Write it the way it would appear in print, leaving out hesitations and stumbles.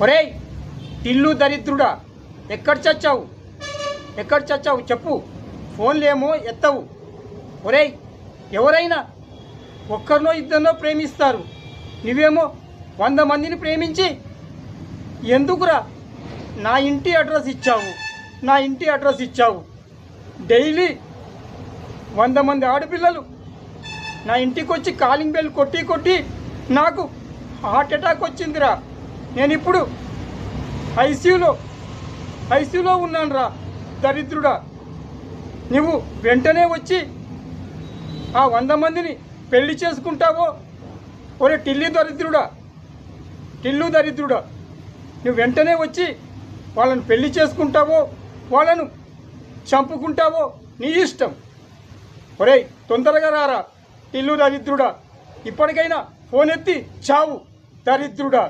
ఒరేయ్ టిల్లు దరిద్రుడా, ఎక్కడ చచ్చావు? ఎక్కడ చచ్చావు చెప్పు. ఫోన్లేమో ఎత్తవు. ఒరేయ్, ఎవరైనా ఒక్కరినో ఇద్దరినో ప్రేమిస్తారు, నువ్వేమో 100 మందిని ప్రేమించి ఎందుకురా నా ఇంటి అడ్రస్ ఇచ్చావు? నా ఇంటి అడ్రస్ ఇచ్చావు. డైలీ 100 మంది ఆడపిల్లలు నా ఇంటికి వచ్చి కాలింగ్ బెల్ కొట్టి కొట్టి నాకు హార్ట్ అటాక్ వచ్చిందిరా. నేను ఇప్పుడు ఐసీయూలో ఉన్నాను రా దరిద్రుడా. నువ్వు వెంటనే వచ్చి ఆ 100 మందిని పెళ్లి చేసుకుంటావో? ఒరే టిల్లు దరిద్రుడా, నువ్వు వెంటనే వచ్చి వాళ్ళని పెళ్లి చేసుకుంటావో వాళ్ళను చంపుకుంటావో నీ ఇష్టం. ఒరేయ్ తొందరగా రారా టిల్లు దరిద్రుడా, ఇప్పటికైనా ఫోన్ ఎత్తి చావు దరిద్రుడా.